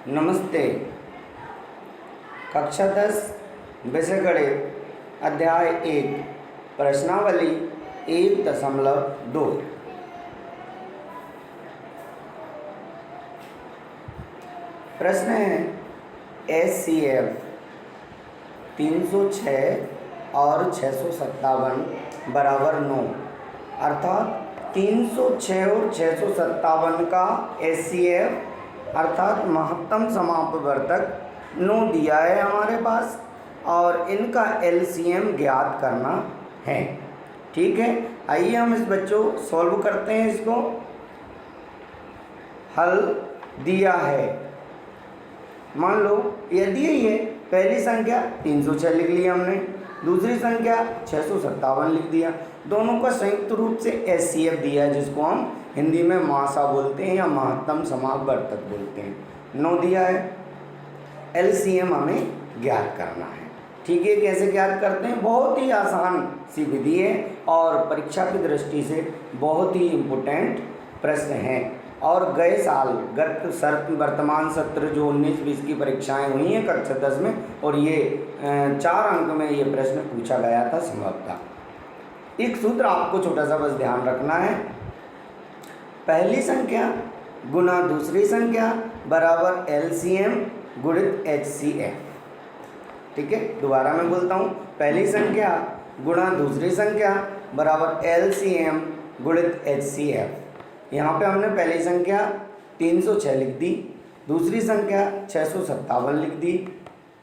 नमस्ते। कक्षा 10 विषय गणित अध्याय 1 प्रश्नावली 1.2। प्रश्न है HCF 306 और 657 बराबर 9, अर्थात 306 और 657 का HCF अर्थात महत्तम समापवर्तक 9 दिया है हमारे पास और इनका LCM ज्ञात करना है। ठीक है, आइए हम इस बच्चों सॉल्व करते हैं। इसको हल दिया है, मान लो यदि ये पहली संख्या 306 लिख लिया हमने, दूसरी संख्या 657 लिख दिया, दोनों का संयुक्त रूप से HCF दिया है जिसको हम हिंदी में मासा बोलते हैं या महत्तम समापवर्तक बोलते हैं। 9 दिया है, LCM हमें ज्ञात करना है। ठीक है, कैसे ज्ञात करते हैं? बहुत ही आसान सी विधि है और परीक्षा की दृष्टि से बहुत ही इम्पोर्टेंट प्रश्न है। और गए साल वर्तमान सत्र जो 19-20 की परीक्षाएं हुई हैं कक्षा 10 में, और ये 4 अंक में ये प्रश्न पूछा गया था संभवतः। एक सूत्र आपको छोटा सा बस ध्यान रखना है, पहली संख्या गुना दूसरी संख्या बराबर LCM गुणित HCF। ठीक है, दोबारा मैं बोलता हूँ, पहली संख्या गुणा दूसरी संख्या बराबर LCM गुणित HCF। यहाँ पे हमने पहली संख्या 306 लिख दी, दूसरी संख्या 657 लिख दी,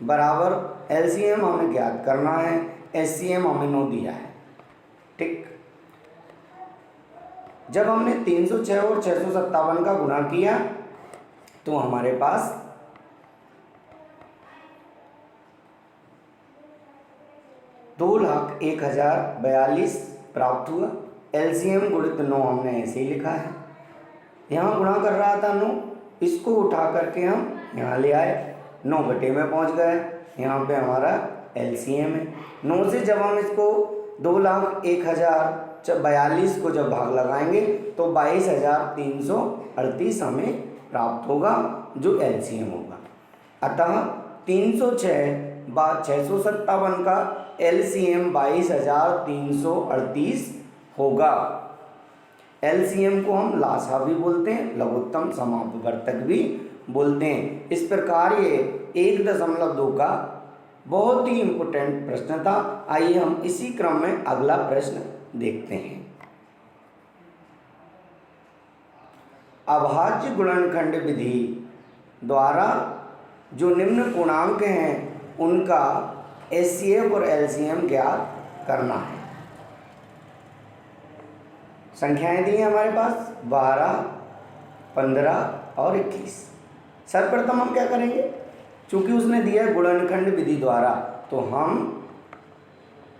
बराबर LCM हमें ज्ञात करना है, HCM हमें 9 दिया है। ठीक, जब हमने 306 और 657 का गुणा किया तो हमारे पास 2,01,042 प्राप्त हुआ। LCM गुणित 9 हमने ऐसे ही लिखा है, यहाँ गुणा कर रहा था 9, इसको उठा करके हम यहाँ ले आए, 9 बटे में पहुँच गए, यहाँ पे हमारा LCM है। 9 से जब हम इसको 2,01,042 को जब भाग लगाएंगे तो 22,338 हमें प्राप्त होगा जो LCM होगा। अतः 306 / 657 का LCM 22,338 होगा। LCM को हम लासा भी बोलते हैं, लघुत्तम समापवर्तक भी बोलते हैं। इस प्रकार ये 1.2 का बहुत ही इम्पोर्टेंट प्रश्न था। आइए हम इसी क्रम में अगला प्रश्न देखते हैं। अभाज्य गुणनखंड विधि द्वारा जो निम्न पूर्णांक हैं उनका HCF और LCM ज्ञात करना है। संख्याएं दी हैं हमारे पास 12, 15 और 21। सर्वप्रथम हम क्या करेंगे, चूंकि उसने दिया है गुणनखंड विधि द्वारा, तो हम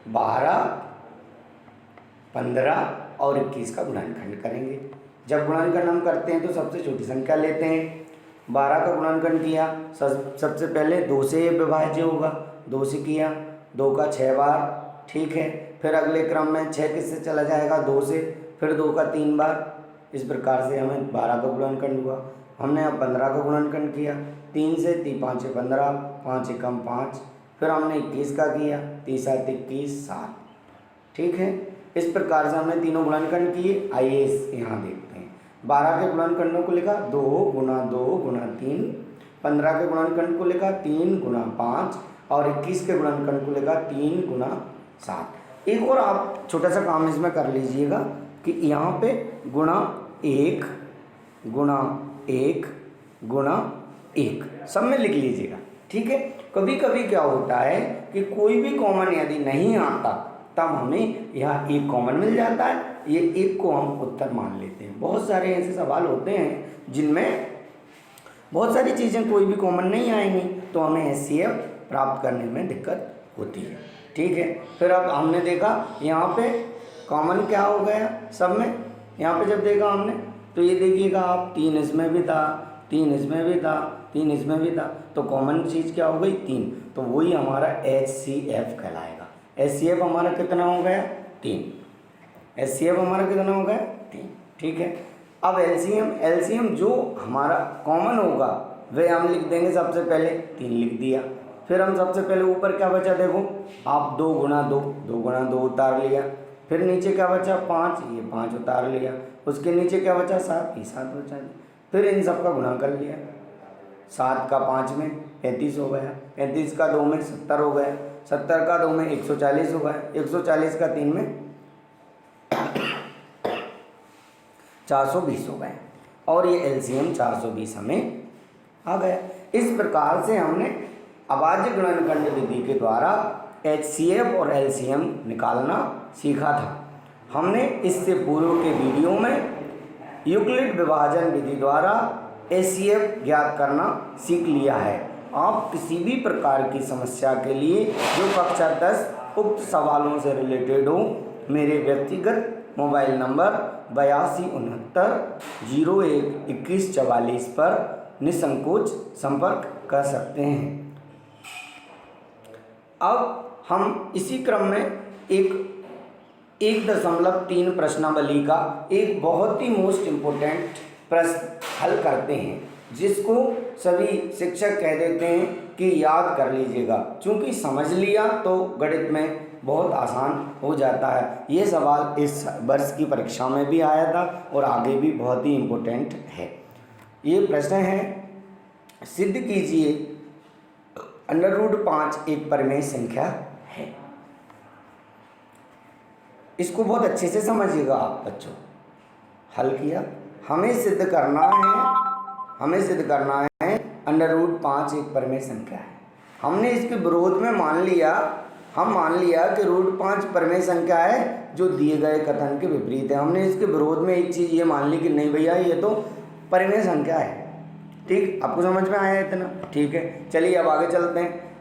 12, 15 और 21 का गुणनखंड करेंगे। जब गुणनखंड हम करते हैं तो सबसे छोटी संख्या लेते हैं। 12 का गुणनखंड किया, सबसे पहले 2 से विभाज्य होगा, 2 से किया, 2 का 6 बार। ठीक है, फिर अगले क्रम में 6 किससे चला जाएगा, 2 से, फिर 2 का 3 बार। इस प्रकार से हमें 12 का गुणनखंड हुआ। हमने अब 15 का गुणनखंड किया, 3 से 5 × 15, 5 × 5, फिर हमने 21 का किया, 3 × 7 = 21, 7। ठीक है, इस प्रकार से हमने तीनों गुणनखंड किए। आइए यहाँ देखते हैं। 12 के गुणनखंडों को लिखा 2 × 2 × 3, 15 के गुणनखंड को लिखा 3 × 5 और 21 के गुणनखंड को लिखा 3 × 7। एक और आप छोटा सा काम इसमें कर लीजिएगा कि यहाँ पे गुणा 1 × 1 सब में लिख लीजिएगा। ठीक है, कभी कभी क्या होता है कि कोई भी कॉमन यदि नहीं आता तब हमें यहाँ एक कॉमन मिल जाता है, ये एक को हम उत्तर मान लेते हैं। बहुत सारे ऐसे सवाल होते हैं जिनमें बहुत सारी चीज़ें कोई भी कॉमन नहीं आएंगी तो हमें HCF प्राप्त करने में दिक्कत होती है। ठीक है, फिर अब हमने देखा यहाँ पे कॉमन क्या हो गया सब में। यहाँ पे जब देखा हमने तो ये देखिएगा आप, 3 इसमें भी था, 3 इसमें भी था, 3 इसमें भी था, तो कॉमन चीज़ क्या हो गई, 3। तो वही हमारा HCF कहलाएगा। HCF हमारा कितना हो गया, 3। HCF हमारा कितना हो गया, 3। ठीक है, अब एलसीएम जो हमारा कॉमन होगा वे हम लिख देंगे सबसे पहले 3 लिख दिया। फिर हम सबसे पहले ऊपर क्या बचा देखो, आप 2 गुणा 2, 2 गुणा 2 उतार लिया। फिर नीचे क्या बचा 5, ये 5 उतार लिया। उसके नीचे क्या बचा 7, ये 7 बचा दिया। फिर इन सब का गुणा कर लिया। 7 का 5 में 35 हो गया, 35 का 2 में 70 हो गया, 70 का 2 में 140 हो गया, 140 का 3 में 420 हो गए और ये एलसीएम 420 हमें आ गया। इस प्रकार से हमने अभाज्य गुणनखंड विधि के द्वारा एचसीएफ और एलसीएम निकालना सीखा था। हमने इससे पूर्व के वीडियो में यूक्लिड विभाजन विधि द्वारा एचसीएफ ज्ञात करना सीख लिया है। आप किसी भी प्रकार की समस्या के लिए जो कक्षा 10 उक्त सवालों से रिलेटेड हो, मेरे व्यक्तिगत मोबाइल नंबर 8269012144 पर निसंकोच संपर्क कर सकते हैं। अब हम इसी क्रम में 1.3 प्रश्नावली का एक बहुत ही मोस्ट इम्पोर्टेंट प्रश्न हल करते हैं, जिसको सभी शिक्षक कह देते हैं कि याद कर लीजिएगा। चूँकि समझ लिया तो गणित में बहुत आसान हो जाता है। ये सवाल इस वर्ष की परीक्षा में भी आया था और आगे भी बहुत ही इम्पोर्टेंट है। ये प्रश्न है, सिद्ध कीजिए √5 एक परिमेय संख्या है। इसको बहुत अच्छे से समझिएगा आप बच्चों। हल किया, हमें सिद्ध करना है √5 एक परिमेय संख्या है। हमने इसके विरोध में मान लिया कि √5 परिमेय संख्या है जो दिए गए कथन के विपरीत है। हमने इसके विरोध में एक चीज़ ये मान ली कि नहीं भैया ये तो परिमेय संख्या है। ठीक, आपको समझ में आया इतना? ठीक है, चलिए अब आगे चलते हैं।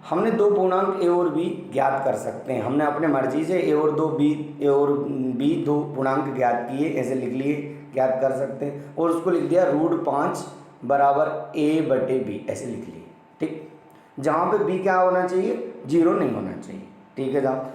हमने 2 पूर्णांक ए और बी ज्ञात कर सकते हैं। हमने अपने मर्जी से ए और बी 2 पूर्णांक ज्ञात किए, ऐसे लिख लिए, ज्ञात कर सकते हैं। और उसको लिख दिया √5 बराबर a/b, ऐसे लिख लिए। ठीक, जहाँ पे b क्या होना चाहिए, 0 नहीं होना चाहिए। ठीक है साहब,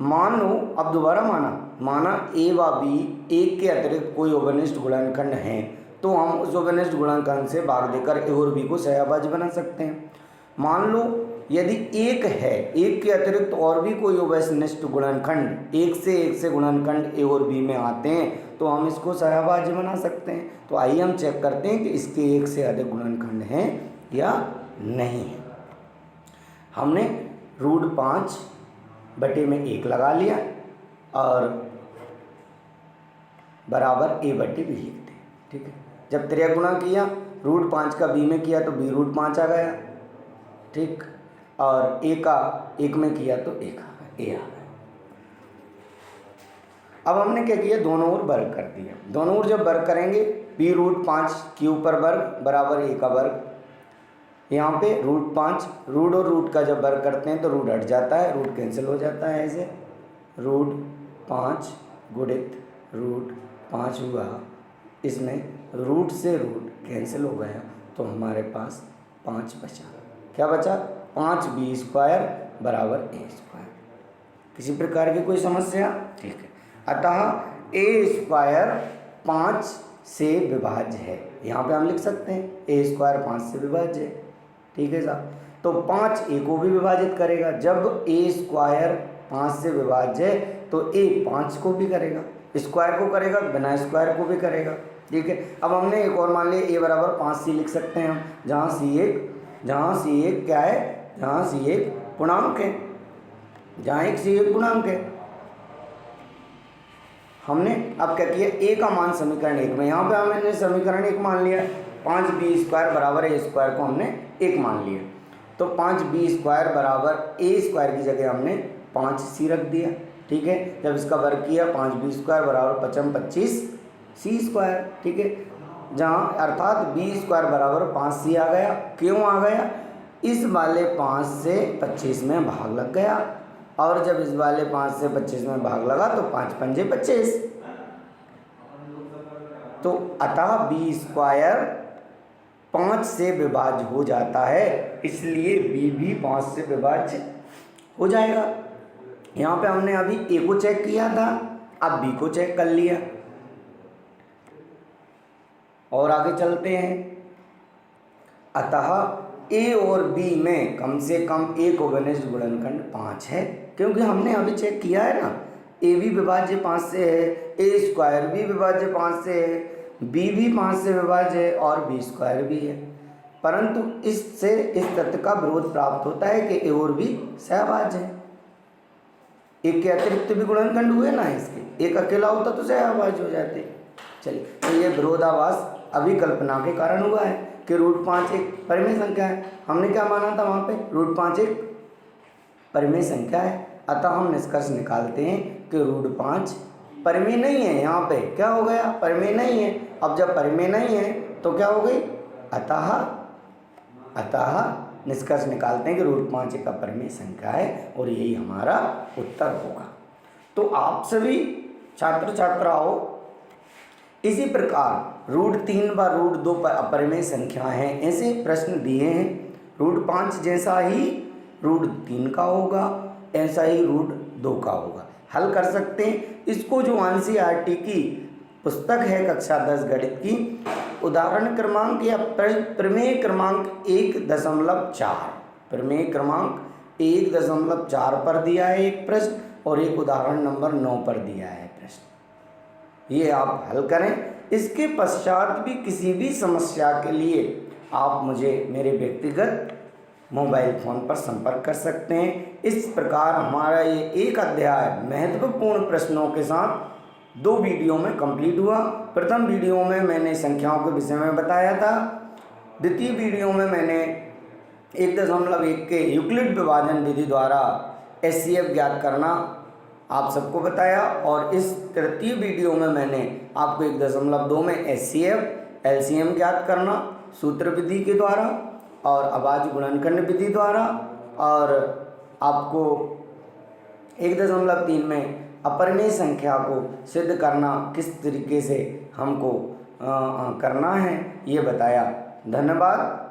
मान लो अब दोबारा माना a व b एक के अतिरिक्त कोई उभयनिष्ठ गुणनखंड है, तो हम उस उभयनिष्ठ गुणनखंड से भाग देकर a और b को सहअभाज्य बना सकते हैं। मान लो यदि एक है, एक के अतिरिक्त और भी कोई उभयनिष्ठ गुणनखंड, एक से गुणनखंड a और b में आते हैं, तो हम इसको सहअभाज्य बना सकते हैं। तो आइए हम चेक करते हैं कि इसके एक से अधिक गुणनखंड हैं या नहीं है। हमने √5 बटे में 1 लगा लिया और बराबर a/b लिखते हैं। ठीक है, जब त्रिया गुणा किया, √5 का b में किया तो b √5 आ गया। ठीक, और a का 1 में किया तो a आ गया। अब हमने क्या किया, दोनों ओर वर्ग कर दिया। दोनों ओर जब वर्ग करेंगे b √5 के ऊपर वर्ग बराबर a का वर्ग। यहाँ पे √5 रूट और रूट का जब वर्ग करते हैं तो रूट हट जाता है, रूट कैंसिल हो जाता है। ऐसे √5 गुणित √5 हुआ, इसमें रूट से रूट कैंसिल हो गया तो हमारे पास 5 बचा। क्या बचा, 5b² बराबर a²। किसी प्रकार की कोई समस्या? ठीक है, अतः a² 5 से विभाज्य है। यहाँ पे हम लिख सकते हैं a² 5 से विभाज्य है। ठीक है साहब, तो 5 a को भी विभाजित करेगा। जब a² 5 से विभाज्य है तो a 5 को भी करेगा, स्क्वायर को करेगा, बिना स्क्वायर को भी करेगा। ठीक है, अब हमने एक और मान लिया a बराबर 5c लिख सकते हैं हम, जहाँ c1 क्या है, जहाँ c1 पूर्णांक है, जहाँ एक c1 पूर्णांक है। हमने अब क्या किया, a का मान समीकरण 1 में, यहाँ पे हमने समीकरण 1 मान लिया, 5b² बराबर a² को हमने 1 मान लिया। तो 5b² बराबर a² की जगह हमने 5c रख दिया। ठीक है, जब इसका वर्ग किया 5b² बराबर 5 25 c²। ठीक है, जहाँ अर्थात b² बराबर 5c आ गया। क्यों आ गया, इस वाले 5 से 25 में भाग लग गया, और जब इस वाले 5 से 25 में भाग लगा तो 5 पंजे 25। तो अतः b² 5 से विभाज्य हो जाता है, इसलिए b भी 5 से विभाज्य हो जाएगा। यहाँ पे हमने अभी a को चेक किया था, अब b को चेक कर लिया। और आगे चलते हैं, अतः ए और बी में कम से कम एक घनिष्ठ गुणनखंड 5 है, क्योंकि हमने अभी चेक किया है ना, ए भी विभाज्य 5 से है, ए स्क्वायर भी विभाज्य 5 से है, बी भी 5 से विभाज्य है और बी स्क्वायर भी है। परंतु इससे इस तथ्य का विरोध प्राप्त होता है कि ए और बी सहभाज्य है। एक के अतिरिक्त भी गुणनखंड हुए ना इसके, एक अकेला होता तो सहभाज्य हो जाते। चलिए, तो ये विरोधाभास अभिकल्पना के कारण हुआ है कि √5 एक परिमेय संख्या है। हमने क्या माना था वहाँ पे, √5 एक परिमेय संख्या है। अतः हम निष्कर्ष निकालते हैं कि √5 परिमेय नहीं है। यहाँ पे क्या हो गया, परिमेय नहीं है। अब जब परिमेय नहीं है तो क्या हो गई, अतः निष्कर्ष निकालते हैं कि √5 एक अपरिमेय संख्या है और यही हमारा उत्तर होगा। तो आप सभी छात्र छात्राओं इसी प्रकार √3 व √2 पर अपरिमेय संख्या हैं, ऐसे प्रश्न दिए हैं। √5 जैसा ही √3 का होगा, ऐसा ही √2 का होगा। हल कर सकते हैं इसको। जो NCERT की पुस्तक है कक्षा 10 गणित की, उदाहरण क्रमांक या प्रमेय क्रमांक 1.4, प्रमेय क्रमांक 1.4 पर दिया है एक प्रश्न और एक उदाहरण नंबर 9 पर दिया है प्रश्न। ये आप हल करें। इसके पश्चात भी किसी भी समस्या के लिए आप मुझे मेरे व्यक्तिगत मोबाइल फ़ोन पर संपर्क कर सकते हैं। इस प्रकार हमारा ये एक अध्याय महत्वपूर्ण प्रश्नों के साथ 2 वीडियो में कंप्लीट हुआ। प्रथम वीडियो में मैंने संख्याओं के विषय में बताया था, द्वितीय वीडियो में मैंने 1.1 के यूक्लिड विभाजन विधि द्वारा HCF ज्ञात करना आप सबको बताया, और इस तृतीय वीडियो में मैंने आपको 1.2 में HCF LCM ज्ञात करना सूत्र विधि के द्वारा और अभाज्य गुणनखंड विधि द्वारा, और आपको 1.3 में अपरिमेय संख्या को सिद्ध करना किस तरीके से हमको करना है ये बताया। धन्यवाद।